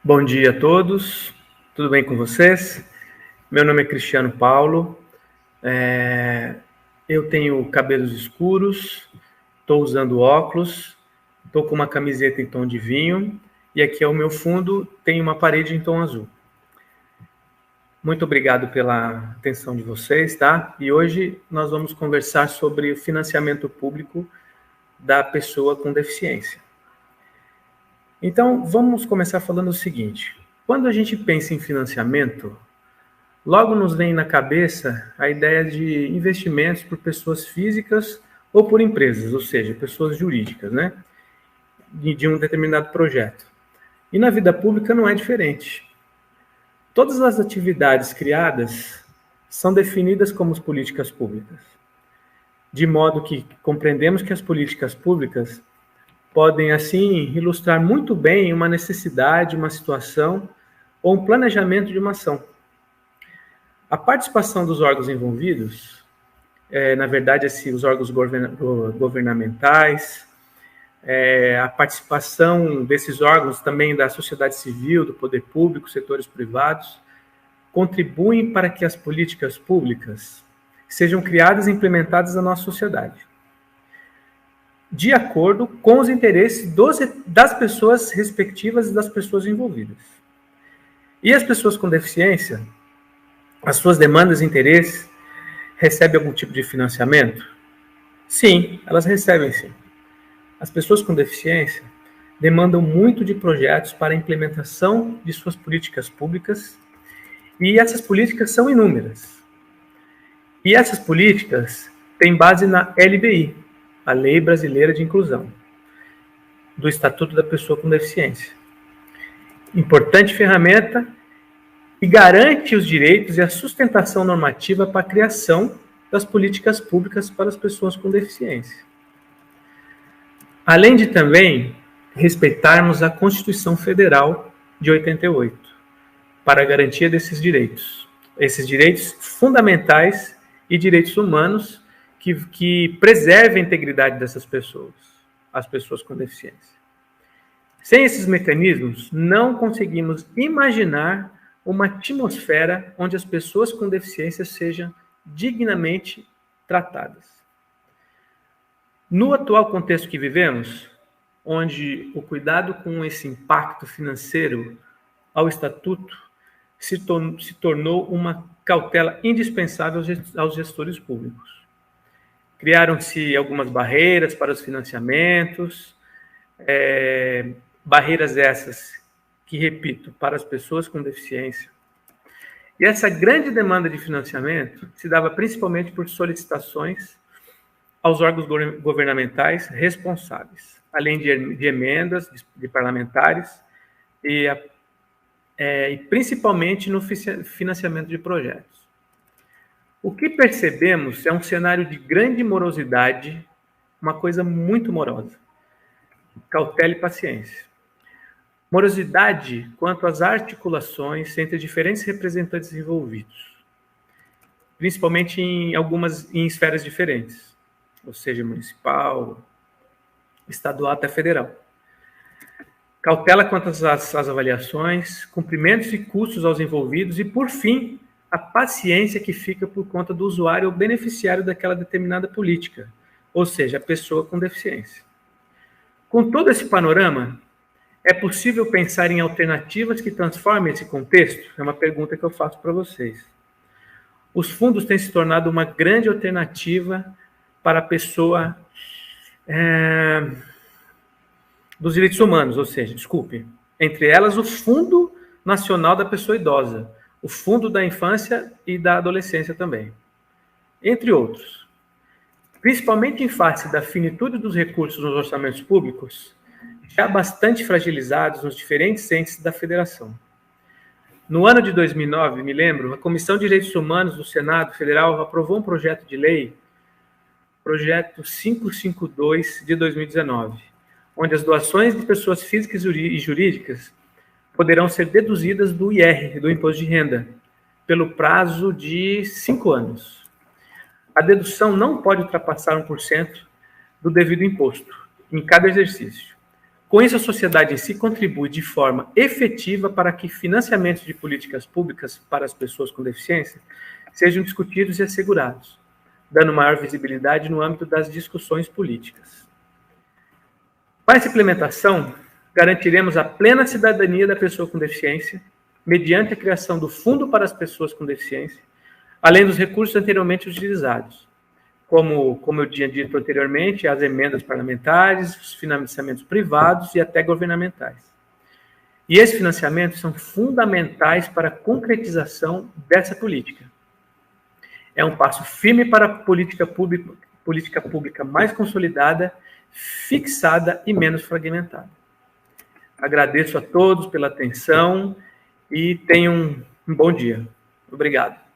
Bom dia a todos, tudo bem com vocês? Meu nome é Cristiano Paulo, eu tenho cabelos escuros, estou usando óculos, estou com uma camiseta em tom de vinho e aqui ao meu fundo tem uma parede em tom azul. Muito obrigado pela atenção de vocês, tá? E hoje nós vamos conversar sobre o financiamento público da pessoa com deficiência. Então, vamos começar falando o seguinte: quando a gente pensa em financiamento, logo nos vem na cabeça a ideia de investimentos por pessoas físicas ou por empresas, ou seja, pessoas jurídicas, né? De um determinado projeto. E na vida pública não é diferente. Todas as atividades criadas são definidas como políticas públicas, de modo que compreendemos que as políticas públicas podem, assim, ilustrar muito bem uma necessidade, uma situação ou um planejamento de uma ação. A participação dos órgãos envolvidos, na verdade, os órgãos governamentais, a participação desses órgãos também da sociedade civil, do poder público, setores privados, contribuem para que as políticas públicas sejam criadas e implementadas na nossa sociedade, de acordo com os interesses das pessoas respectivas e das pessoas envolvidas. E as pessoas com deficiência, as suas demandas e interesses, recebem algum tipo de financiamento? Sim, elas recebem sim. As pessoas com deficiência demandam muito de projetos para a implementação de suas políticas públicas, e essas políticas são inúmeras. E essas políticas têm base na LBI, a Lei Brasileira de Inclusão, do Estatuto da Pessoa com Deficiência. Importante ferramenta e garante os direitos e a sustentação normativa para a criação das políticas públicas para as pessoas com deficiência. Além de também respeitarmos a Constituição Federal de 88, para a garantia desses direitos. Esses direitos fundamentais e direitos humanos que preservem a integridade dessas pessoas, as pessoas com deficiência. Sem esses mecanismos, não conseguimos imaginar uma atmosfera onde as pessoas com deficiência sejam dignamente tratadas. No atual contexto que vivemos, onde o cuidado com esse impacto financeiro ao estatuto se tornou uma cautela indispensável aos gestores públicos. Criaram-se algumas barreiras para os financiamentos, barreiras essas que, repito, para as pessoas com deficiência. E essa grande demanda de financiamento se dava principalmente por solicitações aos órgãos governamentais responsáveis, além de emendas de parlamentares e principalmente no financiamento de projetos. O que percebemos é um cenário de grande morosidade, uma coisa muito morosa. Cautela e paciência. Morosidade quanto às articulações entre diferentes representantes envolvidos, principalmente em esferas diferentes, ou seja, municipal, estadual até federal. Cautela quanto às avaliações, cumprimentos e custos aos envolvidos e, por fim, a paciência que fica por conta do usuário ou beneficiário daquela determinada política, ou seja, a pessoa com deficiência. Com todo esse panorama, é possível pensar em alternativas que transformem esse contexto? É uma pergunta que eu faço para vocês. Os fundos têm se tornado uma grande alternativa para a pessoa dos direitos humanos, ou seja, entre elas o Fundo Nacional da Pessoa Idosa, o Fundo da Infância e da Adolescência também, entre outros. Principalmente em face da finitude dos recursos nos orçamentos públicos, já bastante fragilizados nos diferentes entes da federação. No ano de 2009, me lembro, a Comissão de Direitos Humanos do Senado Federal aprovou um projeto de lei, projeto 552 de 2019, onde as doações de pessoas físicas e jurídicas poderão ser deduzidas do IR, do Imposto de Renda, pelo prazo de 5 anos. A dedução não pode ultrapassar 1% do devido imposto em cada exercício. Com isso, a sociedade em si contribui de forma efetiva para que financiamentos de políticas públicas para as pessoas com deficiência sejam discutidos e assegurados, dando maior visibilidade no âmbito das discussões políticas. Para essa implementação, garantiremos a plena cidadania da pessoa com deficiência, mediante a criação do Fundo para as Pessoas com Deficiência, além dos recursos anteriormente utilizados, como eu tinha dito anteriormente, as emendas parlamentares, os financiamentos privados e até governamentais. E esses financiamentos são fundamentais para a concretização dessa política. É um passo firme para a política pública mais consolidada, fixada e menos fragmentada. Agradeço a todos pela atenção e tenham um bom dia. Obrigado.